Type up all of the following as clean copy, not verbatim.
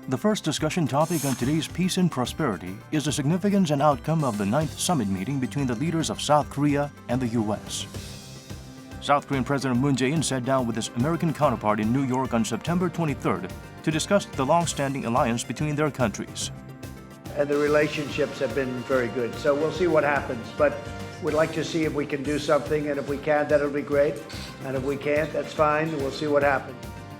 The first discussion topic on today's Peace and Prosperity is the significance and outcome of the 9th summit meeting between the leaders of South Korea and the U.S. South Korean President Moon Jae-in sat down with his American counterpart in New York on September 23rd to discuss the long-standing alliance between their countries. And the relationships have been very good, so we'll see what happens. But we'd like to see if we can do something, and if we can, that'll be great. And if we can't, that's fine. We'll see what happens.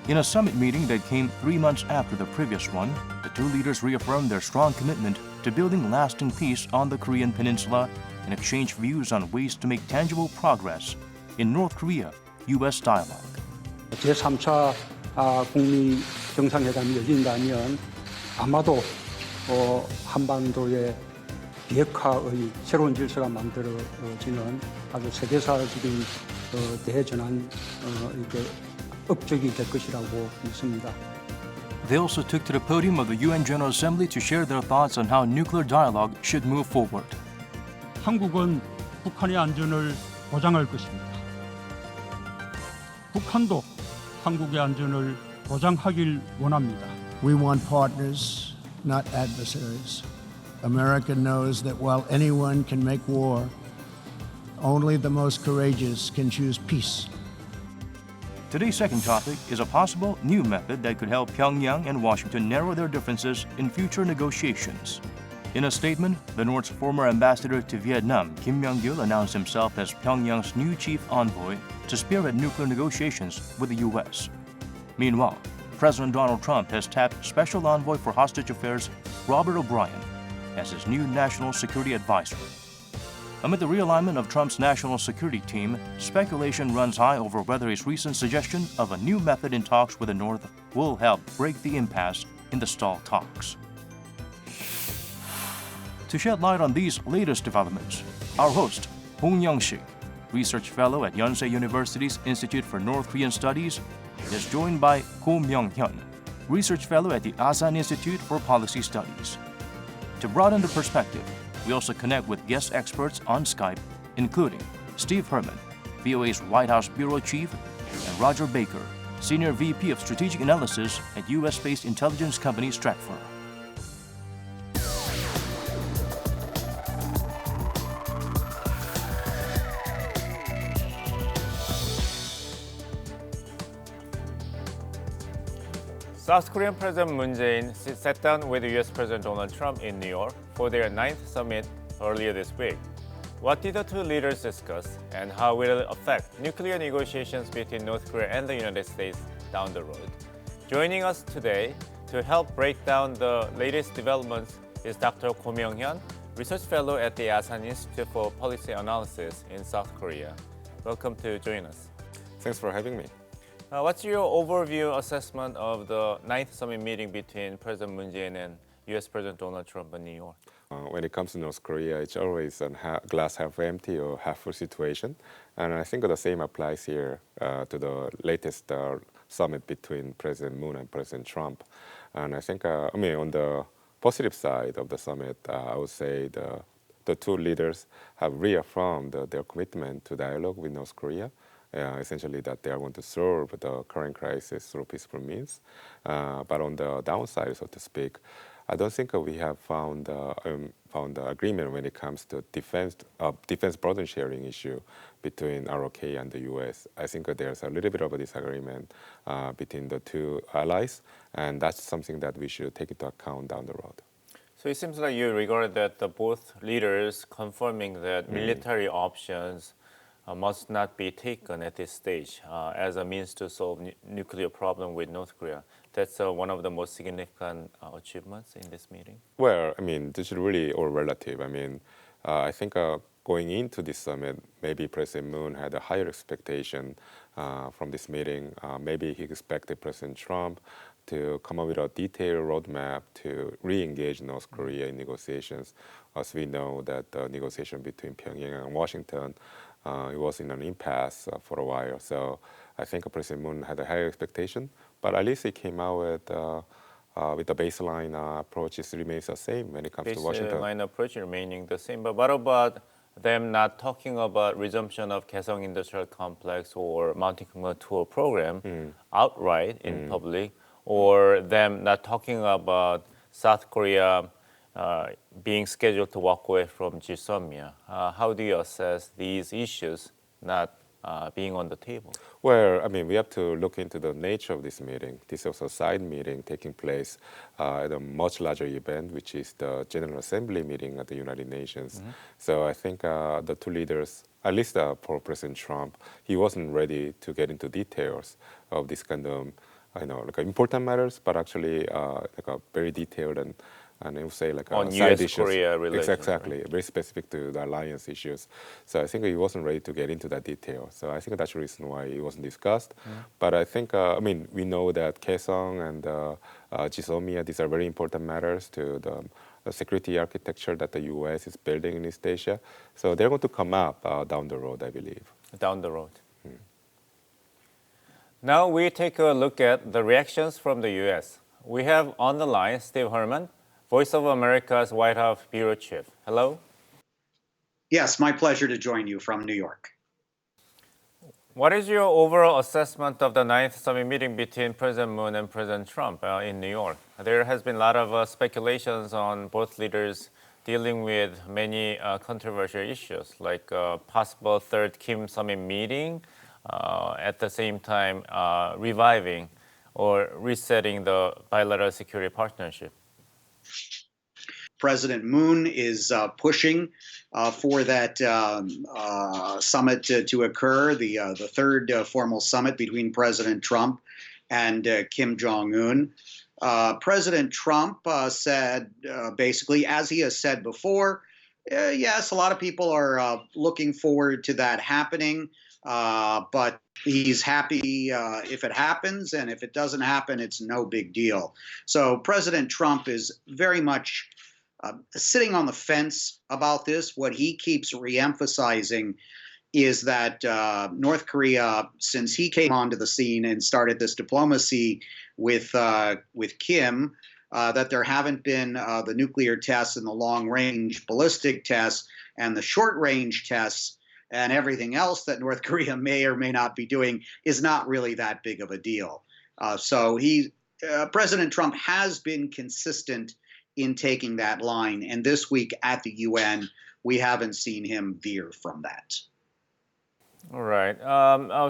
In a summit meeting that came 3 months after the previous one, the two leaders reaffirmed their strong commitment to building lasting peace on the Korean peninsula and exchanged views on ways to make tangible progress in North Korea-U.S. dialogue. 제3차 북미 정상회담이 열린다면 아마도 한반도의 비핵화의 새로운 질서가 만들어지는 아주 세계사적인 대전환 이렇게 업적이 될 것이라고 믿습니다. They also took to the podium of the UN General Assembly to share their thoughts on how nuclear dialogue should move forward. 한국은 북한의 안전을 보장할 것입니다. 북한도 한국의 안전을 보장하길 원합니다. We want partners, not adversaries. America knows that while anyone can make war, only the most courageous can choose peace. Today's second topic is a possible new method that could help Pyeongyang and Washington narrow their differences in future negotiations. In a statement, the North's former ambassador to Vietnam, Kim Myong-gil, announced himself as Pyongyang's new chief envoy to spearhead nuclear negotiations with the U.S. Meanwhile, President Donald Trump has tapped Special Envoy for Hostage Affairs Robert O'Brien as his new national security advisor. Amid the realignment of Trump's national security team, speculation runs high over whether his recent suggestion of a new method in talks with the North will help break the impasse in the stalled talks. To shed light on these latest developments, our host, Hong Young-sik, research fellow at Yonsei University's Institute for North Korean Studies, is joined by Go Myong-hyun, research fellow at the Asan Institute for Policy Studies. To broaden the perspective, we also connect with guest experts on Skype, including Steve Herman, VOA's White House Bureau Chief, and Rodger Baker, Senior VP of Strategic Analysis at U.S.-based intelligence company Stratfor. South Korean President Moon Jae-in sat down with U.S. President Donald Trump in New York for their 9th summit earlier this week. What did the two leaders discuss, and how will it affect nuclear negotiations between North Korea and the United States down the road? Joining us today to help break down the latest developments is Dr. Go Myong-hyun, research fellow at the Asan Institute for Policy Analysis in South Korea. Welcome to join us. Thanks for having me. What's your overview assessment of the 9th summit meeting between President Moon Jae-in and U.S. President Donald Trump in New York? When it comes to North Korea, it's always a glass half empty or half full situation. And I think the same applies here to the latest summit between President Moon and President Trump. And I think, on the positive side of the summit, I would say the two leaders have reaffirmed their commitment to dialogue with North Korea. Essentially that they are going to solve the current crisis through peaceful means. But on the downside, so to speak, I don't think we have found agreement when it comes to defense burden sharing issue between ROK and the U.S. I think there's a little bit of a disagreement between the two allies, and that's something that we should take into account down the road. So it seems like you regard that both leaders confirming that military options must not be taken at this stage as a means to solve nuclear problem with North Korea. That's one of the most significant achievements in this meeting. Well, this is really all relative. I think going into this summit, maybe President Moon had a higher expectation from this meeting. Maybe he expected President Trump to come up with a detailed roadmap to re-engage North Korea in negotiations. As we know that the negotiation between Pyongyang and Washington it was in an impasse for a while. So I think President Moon had a higher expectation, but at least he came out with the baseline approach remains the same when it comes to Washington. Baseline approach remaining the same, but what about them not talking about resumption of Kaesong Industrial Complex or Mountain Tour program outright in public? or them not talking about South Korea being scheduled to walk away from GSOMIA. How do you assess these issues not being on the table? Well, I mean, we have to look into the nature of this meeting. This is a side meeting taking place at a much larger event, which is the General Assembly meeting at the United Nations. So I think the two leaders, at least for President Trump, he wasn't ready to get into details of this kind of, like important matters, but actually like a very detailed and I would say like on side issues. US-Korea relations. Exactly, right? Very specific to the alliance issues. So I think he wasn't ready to get into that detail. So I think that's the reason why it wasn't discussed. But I think, I mean, we know that Kaesong and GSOMIA, these are very important matters to the security architecture that the U.S. is building in East Asia. So they're going to come up down the road, I believe. Down the road. Now we take a look at the reactions from the U.S. We have on the line Steve Herman, Voice of America's White House Bureau Chief. Hello. Yes, my pleasure to join you from New York. What is your overall assessment of the 9th summit meeting between President Moon and President Trump in New York? There has been a lot of speculations on both leaders dealing with many controversial issues, like possible third Kim summit meeting, at the same time reviving or resetting the bilateral security partnership. President Moon is pushing for that summit to occur, the third formal summit between President Trump and Kim Jong-un. President Trump said basically, as he has said before, yes, a lot of people are looking forward to that happening, but he's happy if it happens, and if it doesn't happen, it's no big deal. So President Trump is very much sitting on the fence about this. What he keeps reemphasizing is that North Korea, since he came onto the scene and started this diplomacy with Kim, that there haven't been the nuclear tests and the long-range ballistic tests and the short-range tests, and everything else that North Korea may or may not be doing is not really that big of a deal. So President Trump has been consistent in taking that line, and this week at the UN, we haven't seen him veer from that. All right.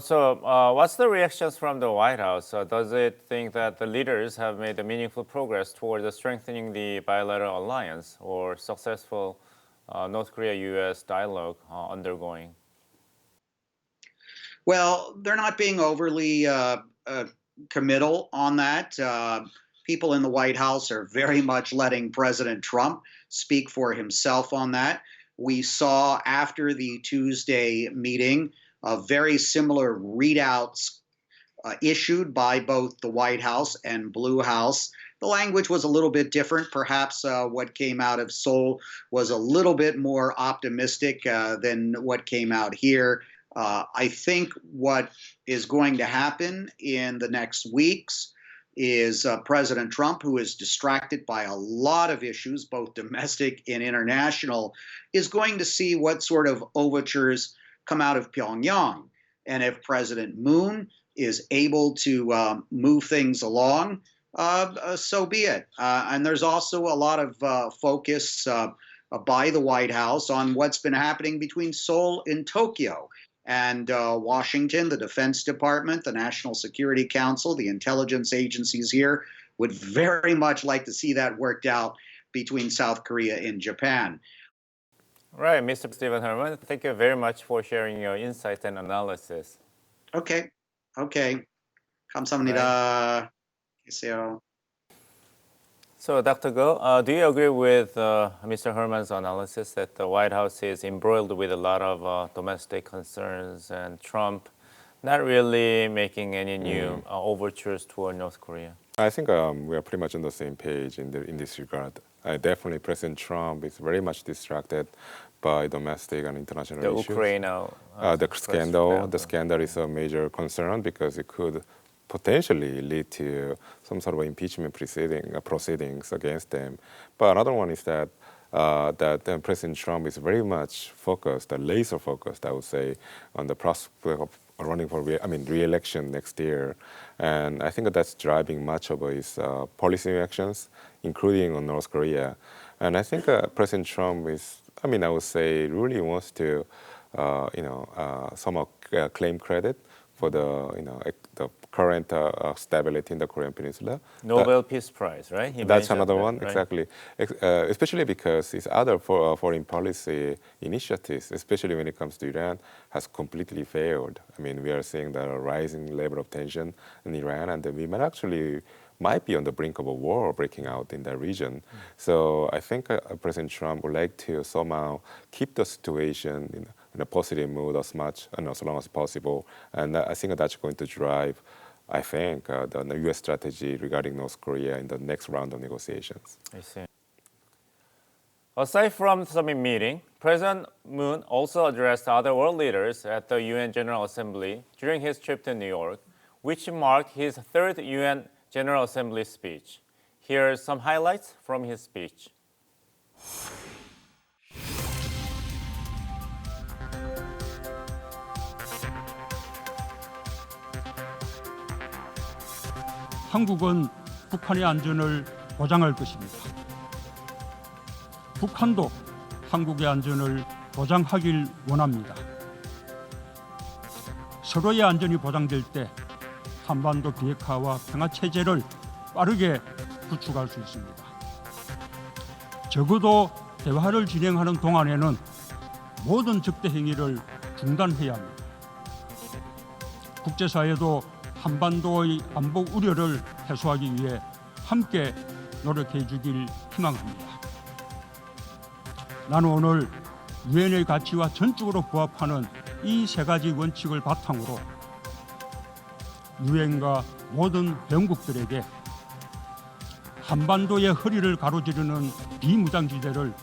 So what's the reactions from the White House? Does it think that the leaders have made a meaningful progress towards strengthening the bilateral alliance or successful North Korea-U.S. dialogue undergoing? Well, they're not being overly committal on that. People in the White House are very much letting President Trump speak for himself on that. We saw after the Tuesday meeting very similar readouts issued by both the White House and Blue House. The language was a little bit different. Perhaps what came out of Seoul was a little bit more optimistic than what came out here. I think what is going to happen in the next weeks is President Trump, who is distracted by a lot of issues, both domestic and international, is going to see what sort of overtures come out of Pyongyang. And if President Moon is able to move things along, so be it. And there's also a lot of focus by the White House on what's been happening between Seoul and Tokyo. And Washington, the Defense Department, the National Security Council, the intelligence agencies here would very much like to see that worked out between South Korea and Japan. Right, Mr. Stephen Herman, thank you very much for sharing your insights and analysis. Okay. 감사합니다. 계세요. So, Dr. Go, do you agree with Mr. Herman's analysis that the White House is embroiled with a lot of domestic concerns and Trump not really making any new overtures toward North Korea? I think we are pretty much on the same page in this regard. Definitely, President Trump is very much distracted by domestic and international issues. The scandal is a major concern because it could potentially lead to some sort of impeachment proceedings against them. But another one is that President Trump is very much focused, laser focused, I would say, on the prospect running for re-election next year, and I think that's driving much of his policy actions, including on North Korea. And I think President Trump is, I would say, really wants to, somehow claim credit for the current stability in the Korean Peninsula. Nobel Peace Prize, right? That's another one, right? exactly. Especially because his other foreign policy initiatives, especially when it comes to Iran, has completely failed. We are seeing the rising level of tension in Iran, and we might be on the brink of a war breaking out in that region. So I think President Trump would like to somehow keep the situation in a positive mood as long as possible. And I think that's going to drive, the U.S. strategy regarding North Korea in the next round of negotiations. I see. Aside from the summit meeting, President Moon also addressed other world leaders at the UN General Assembly during his trip to New York, which marked his third UN General Assembly speech. Here are some highlights from his speech. 한국은 북한의 안전을 보장할 것입니다. 북한도 한국의 안전을 보장하길 원합니다. 서로의 안전이 보장될 때 한반도 비핵화와 평화 체제를 빠르게 구축할 수 있습니다. 적어도 대화를 진행하는 동안에는 모든 적대 행위를 중단해야 합니다. 국제사회도 한반도의 안보 우려를 해소하기 위해 함께 노력해 주길 희망합니다. 나는 오늘 유엔의 가치와 전적으로 부합하는 이 세 가지 원칙을 바탕으로 유엔과 모든 회원국들에게 한반도의 허리를 가로지르는 비무장지대를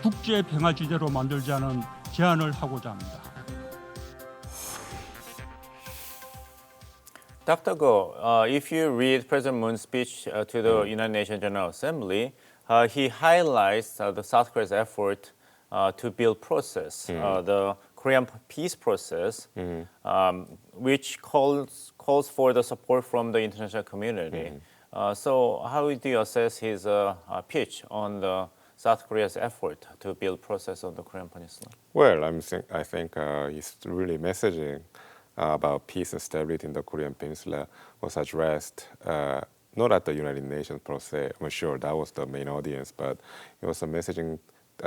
국제 평화지대로 만들자는 제안을 하고자 합니다. Dr. Go, if you read President Moon's speech to the United Nations General Assembly, he highlights the South Korea's effort to build process, the Korean peace process, which calls for the support from the international community. So how do you assess his pitch on the South Korea's effort to build process on the Korean Peninsula? Well, I think he's really messaging about peace and stability in the Korean Peninsula was addressed not at the United Nations per se. I'm sure that was the main audience, but it was a messaging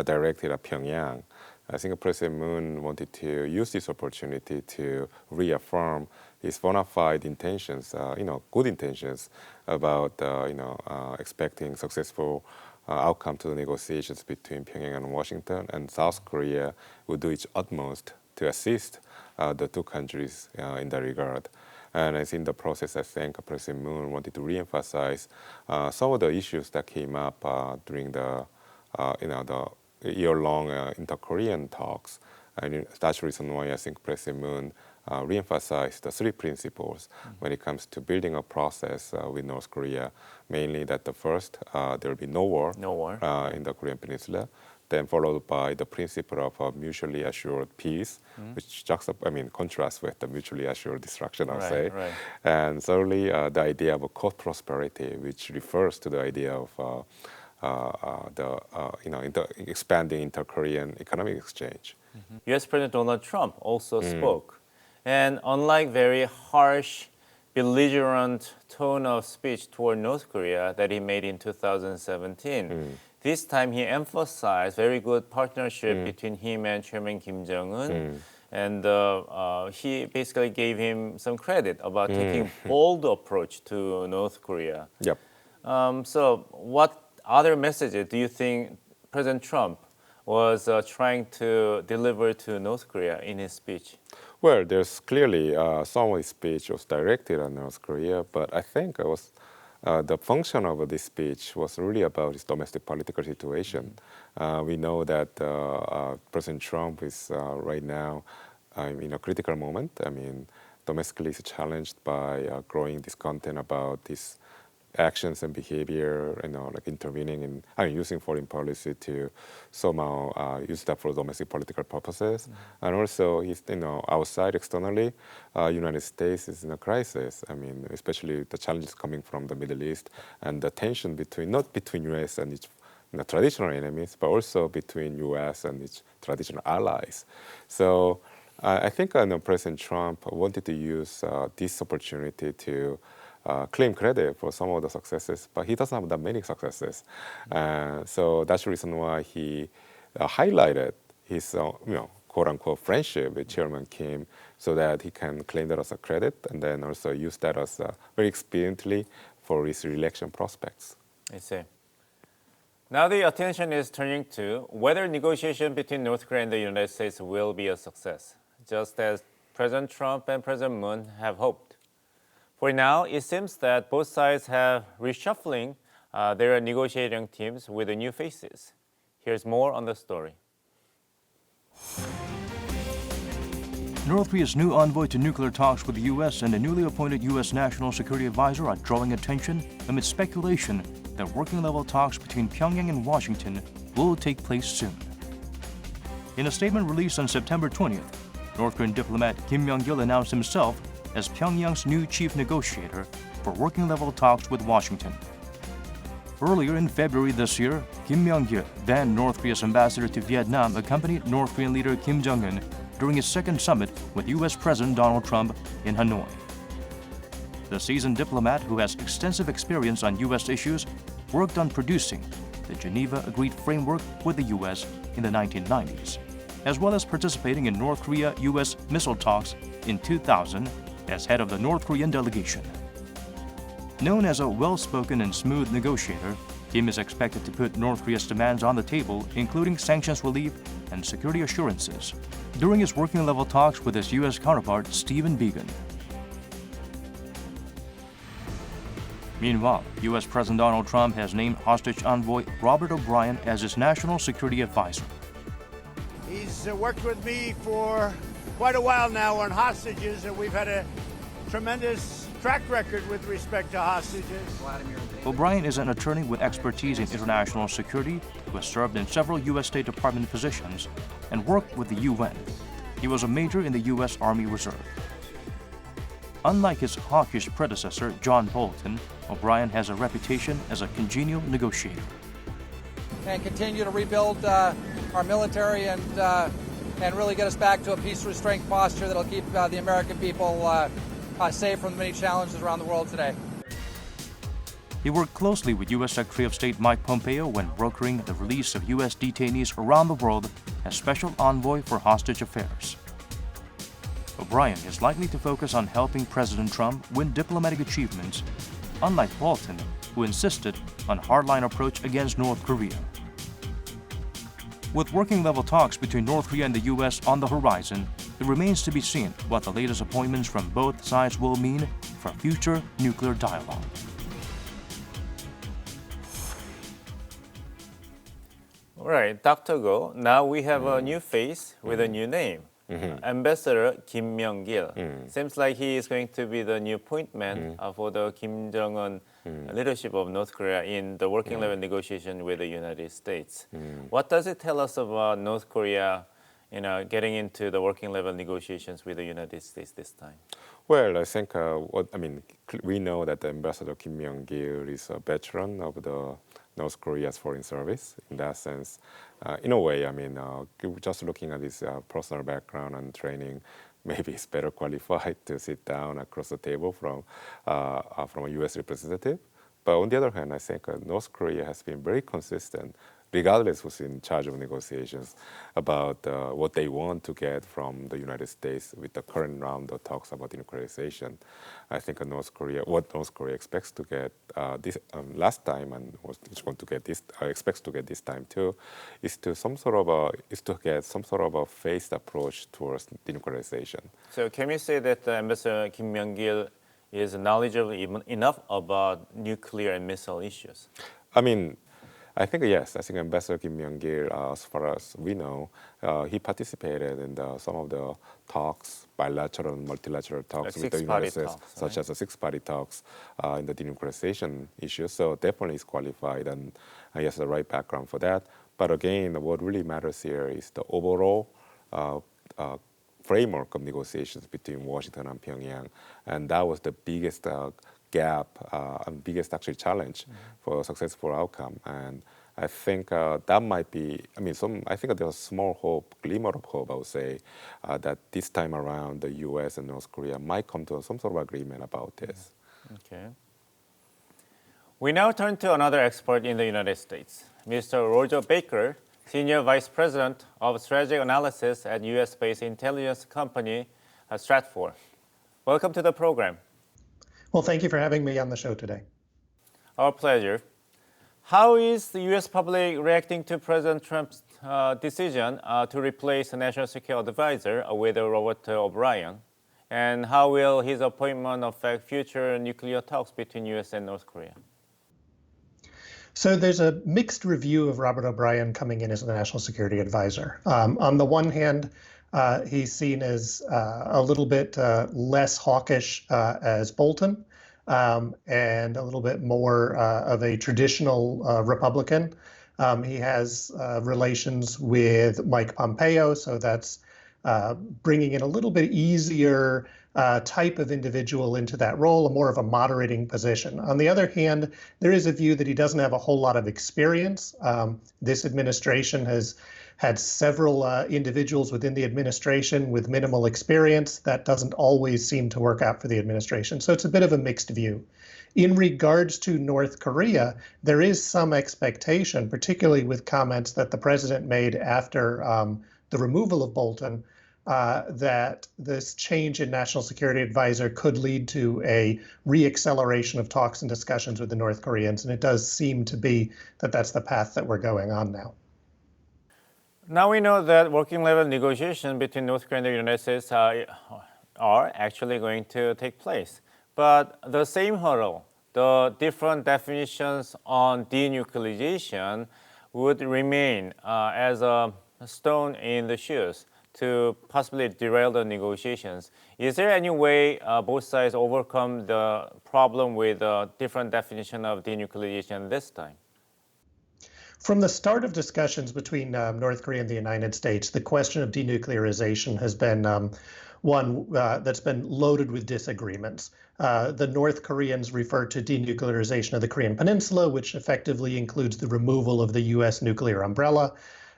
directed at Pyeongyang. I think President Moon wanted to use this opportunity to reaffirm his bona fide intentions, good intentions about, expecting successful outcome to the negotiations between Pyongyang and Washington, and South Korea would do its utmost to assist the two countries in that regard. And as in the process, I think President Moon wanted to reemphasize some of the issues that came up during the year-long inter-Korean talks. And that's the reason why I think President Moon reemphasized the three principles when it comes to building a process with North Korea. Mainly that the first, there will be no war in the Korean Peninsula. Then followed by the principle of a mutually assured peace, which contrasts with the mutually assured destruction, I'll say. Right. And thirdly, the idea of a co-prosperity, which refers to the idea of expanding inter-Korean economic exchange. U.S. President Donald Trump also spoke. And unlike very harsh, belligerent tone of speech toward North Korea that he made in 2017, this time he emphasized very good partnership between him and Chairman Kim Jong-un. And he basically gave him some credit about taking bold approach to North Korea. Yep. So what other messages do you think President Trump was trying to deliver to North Korea in his speech? Well, there's clearly some of his speech was directed at North Korea, but I think it was the function of this speech was really about his domestic political situation. We know that President Trump is right now in a critical moment. Domestically he's challenged by growing discontent about his actions and behavior, like intervening in, using foreign policy to somehow use that for domestic political purposes. And also, he's, outside externally, United States is in a crisis. I mean, especially the challenges coming from the Middle East and the tension between, not between U.S. and its traditional enemies, but also between U.S. and its traditional allies. So I think President Trump wanted to use this opportunity to claim credit for some of the successes, but he doesn't have that many successes. So that's the reason why he highlighted his, quote-unquote friendship with Chairman Kim, so that he can claim that as a credit, and then also use that as very expediently for his re-election prospects. I see. Now the attention is turning to whether negotiation between North Korea and the United States will be a success, just as President Trump and President Moon have hoped. For now, it seems that both sides have reshuffling their negotiating teams with the new faces. Here's more on the story. North Korea's new envoy to nuclear talks with the U.S. and a newly appointed U.S. National Security Advisor are drawing attention amid speculation that working-level talks between Pyongyang and Washington will take place soon. In a statement released on September 20th, North Korean diplomat Kim Myong-gil announced himself as Pyongyang's new chief negotiator for working-level talks with Washington. Earlier in February this year, Kim Myong-gil, then North Korea's ambassador to Vietnam, accompanied North Korean leader Kim Jong-un during his second summit with U.S. President Donald Trump in Hanoi. The seasoned diplomat, who has extensive experience on U.S. issues, worked on producing the Geneva Agreed Framework with the U.S. in the 1990s, as well as participating in North Korea-U.S. missile talks in 2000 as head of the North Korean delegation. Known as a well-spoken and smooth negotiator, Kim is expected to put North Korea's demands on the table, including sanctions relief and security assurances, during his working-level talks with his U.S. counterpart, Stephen Biegun. Meanwhile, U.S. President Donald Trump has named hostage envoy Robert O'Brien as his national security advisor. He's worked with me for quite a while now on hostages, and we've had a tremendous track record with respect to hostages. O'Brien is an attorney with expertise in international security who has served in several U.S. State Department positions and worked with the UN. He was a major in the U.S. Army Reserve. Unlike his hawkish predecessor, John Bolton, O'Brien has a reputation as a congenial negotiator. And continue to rebuild our military and really get us back to a peace through strength posture that'll keep the American people safe from the many challenges around the world today. He worked closely with U.S. Secretary of State Mike Pompeo when brokering the release of U.S. detainees around the world as special envoy for hostage affairs. O'Brien is likely to focus on helping President Trump win diplomatic achievements, unlike Bolton, who insisted on a hardline approach against North Korea. With working-level talks between North Korea and the U.S. on the horizon, it remains to be seen what the latest appointments from both sides will mean for future nuclear dialogue. All right, Dr. Go, now we have a new face with a new name. Ambassador Kim Myong-gil. Seems like he is going to be the new point man for the Kim Jong-un leadership of North Korea in the working level negotiation with the United States. What does it tell us about North Korea, getting into the working level negotiations with the United States this time? Well, I think we know that the Ambassador Kim Myong-gil is a veteran of the North Korea's foreign service. In that sense, in a way, just looking at his personal background and training, maybe he's better qualified to sit down across the table from a U.S. representative. But on the other hand, I think North Korea has been very consistent, regardless who's in charge of negotiations, about what they want to get from the United States with the current round of talks about denuclearization. I think what North Korea expects to get this last time, and what it's going to get expects to get this time too, is to get some sort of a phased approach towards denuclearization. So can you say that Ambassador Kim Myong-gil is knowledgeable enough about nuclear and missile issues? I think yes. I think Ambassador Kim Myung-gil, as far as we know, he participated in some of the talks, bilateral and multilateral talks Like with the six-party United States, talks, such right? as the six-party talks in the denuclearization issue. So definitely he's qualified and he has the right background for that. But again, what really matters here is the overall framework of negotiations between Washington and Pyongyang, and that was the biggest gap and biggest actually challenge for a successful outcome. And I think that might be, I think there's a small hope, glimmer of hope, I would say, that this time around the U.S. and North Korea might come to some sort of agreement about this. Okay. We now turn to another expert in the United States, Mr. Rodger Baker, Senior Vice President of Strategic Analysis at U.S.-based intelligence company Stratfor. Welcome to the program. Well, thank you for having me on the show today. Our pleasure. How is the U.S. public reacting to President Trump's decision to replace the National Security Advisor with Robert O'Brien? And how will his appointment affect future nuclear talks between U.S. and North Korea? So there's a mixed review of Robert O'Brien coming in as the National Security Advisor. On the one hand, he's seen as a little bit less hawkish as Bolton and a little bit more of a traditional Republican. He has relations with Mike Pompeo, so that's bringing in a little bit easier type of individual into that role, more of a moderating position. On the other hand, there is a view that he doesn't have a whole lot of experience. This administration has had several individuals within the administration with minimal experience. That doesn't always seem to work out for the administration. So it's a bit of a mixed view. In regards to North Korea, there is some expectation, particularly with comments that the president made after the removal of Bolton, that this change in National Security Advisor could lead to a reacceleration of talks and discussions with the North Koreans. And it does seem to be that that's the path that we're going on now. Now we know that working level negotiations between North Korea and the United States are actually going to take place. But the same hurdle, the different definitions on denuclearization would remain as a stone in the shoes to possibly derail the negotiations. Is there any way both sides overcome the problem with a different definition of denuclearization this time? From the start of discussions between North Korea and the United States, the question of denuclearization has been one that's been loaded with disagreements. The North Koreans refer to denuclearization of the Korean Peninsula, which effectively includes the removal of the U.S. nuclear umbrella.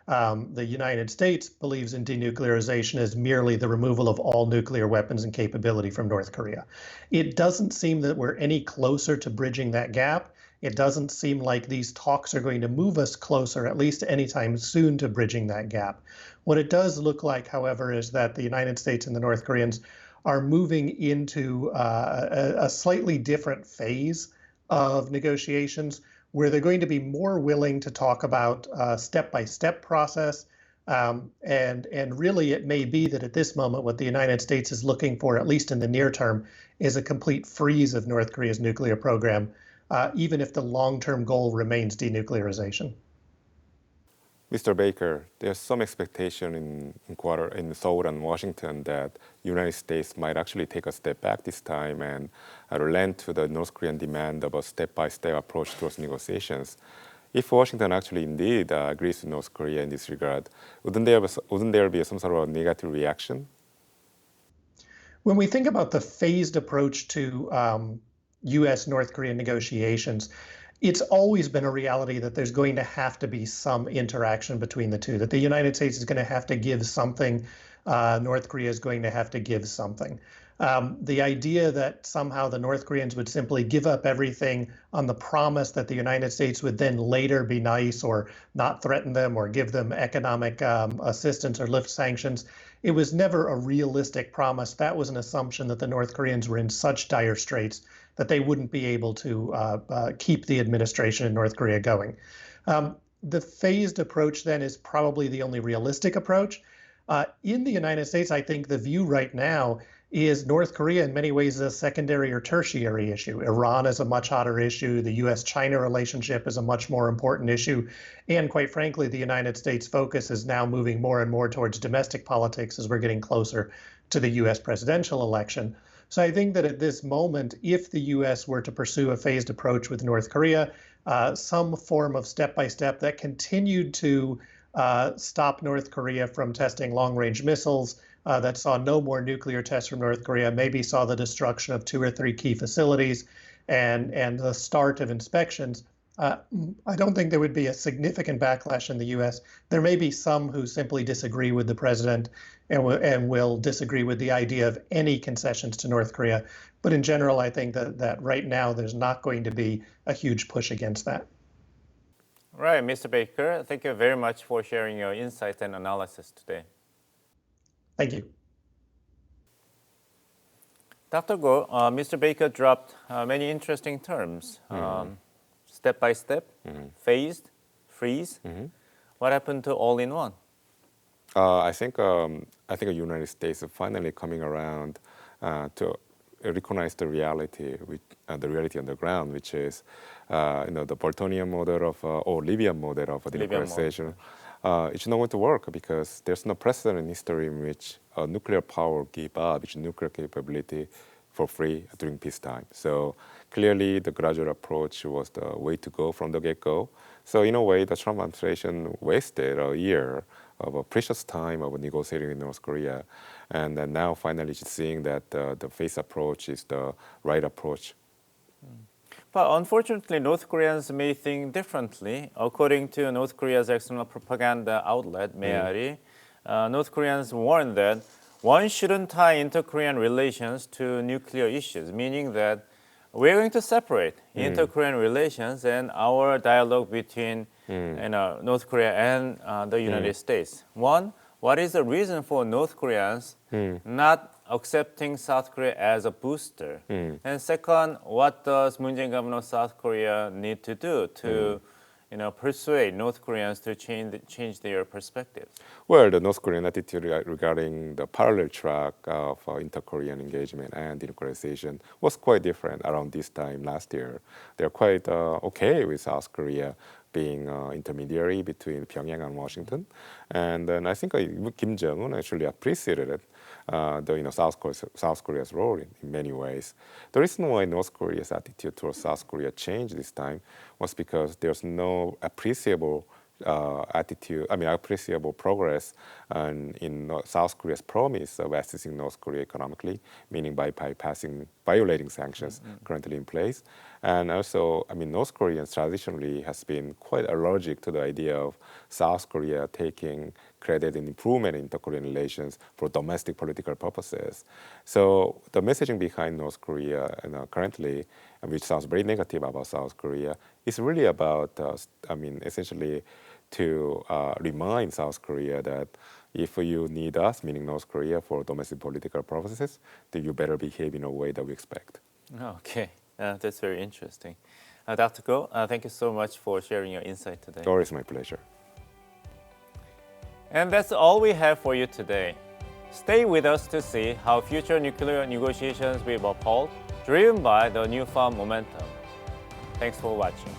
The United States believes in denuclearization as merely the removal of all nuclear weapons and capability from North Korea. It doesn't seem that we're any closer to bridging that gap. It doesn't seem like these talks are going to move us closer, at least anytime soon, to bridging that gap. What it does look like, however, is that the United States and the North Koreans are moving into a slightly different phase of negotiations, where they're going to be more willing to talk about a step-by-step process. And really, it may be that at this moment, what the United States is looking for, at least in the near term, is a complete freeze of North Korea's nuclear program, even if the long-term goal remains denuclearization. Mr. Baker, there's some expectation in Seoul and Washington that the United States might actually take a step back this time and relent to the North Korean demand of a step-by-step approach towards negotiations. If Washington actually indeed agrees with North Korea in this regard, wouldn't there be some sort of a negative reaction? When we think about the phased approach to U.S.-North Korean negotiations, it's always been a reality that there's going to have to be some interaction between the two, that the United States is going to have to give something, North Korea is going to have to give something. The idea that somehow the North Koreans would simply give up everything on the promise that the United States would then later be nice or not threaten them or give them economic assistance or lift sanctions, it was never a realistic promise. That was an assumption that the North Koreans were in such dire straits that they wouldn't be able to keep the administration in North Korea going. The phased approach then is probably the only realistic approach. In the United States, I think the view right now is North Korea in many ways a secondary or tertiary issue. Iran is a much hotter issue. The U.S.-China relationship is a much more important issue. And quite frankly, the United States focus is now moving more and more towards domestic politics as we're getting closer to the U.S. presidential election. So I think that at this moment, if the U.S. were to pursue a phased approach with North Korea, some form of step-by-step that continued to stop North Korea from testing long-range missiles, that saw no more nuclear tests from North Korea, maybe saw the destruction of 2 or 3 key facilities and the start of inspections. I don't think there would be a significant backlash in the U.S. There may be some who simply disagree with the president and will disagree with the idea of any concessions to North Korea. But in general, I think that right now there's not going to be a huge push against that. Right, Mr. Baker, thank you very much for sharing your insights and analysis today. Thank you. Dr. Go, Mr. Baker dropped many interesting terms. Step by step, phased, freeze. What happened to all-in-one? I think the United States is finally coming around to recognize the reality, the reality on the ground, which is the Boltonian model of or Libyan model of denuclearization. It's not going to work because there's no precedent in history in which a nuclear power gave up its nuclear capability for free during peacetime. So clearly the gradual approach was the way to go from the get-go. So in a way, the Trump administration wasted a year of a precious time of negotiating with North Korea. And then now finally it's seeing that the phased approach is the right approach. But unfortunately, North Koreans may think differently. According to North Korea's external propaganda outlet, Meari, North Koreans warn that one shouldn't tie inter-Korean relations to nuclear issues, meaning that we're going to separate inter-Korean relations and our dialogue between North Korea and the United States. One, what is the reason for North Koreans not accepting South Korea as a booster? And second, what does Moon Jae-in government of South Korea need to do to persuade North Koreans to change their perspectives? Well, the North Korean attitude regarding the parallel track of inter-Korean engagement and denuclearization was quite different around this time last year. They're quite okay with South Korea being intermediary between Pyongyang and Washington. And then I think Kim Jong-un actually appreciated it. South Korea's role in many ways. The reason why North Korea's attitude towards South Korea changed this time was because there's no appreciable appreciable progress in South Korea's promise of assisting North Korea economically, meaning by violating sanctions currently in place. And also, North Koreans traditionally has been quite allergic to the idea of South Korea taking credit in improvement in inter-Korean relations for domestic political purposes. So the messaging behind North Korea currently, which sounds very negative about South Korea, is really about, essentially to remind South Korea that if you need us, meaning North Korea, for domestic political purposes, then you better behave in a way that we expect. Okay, that's very interesting. Dr. Go, thank you so much for sharing your insight today. Always my pleasure. And that's all we have for you today. Stay with us to see how future nuclear negotiations will unfold, driven by the newfound momentum. Thanks for watching.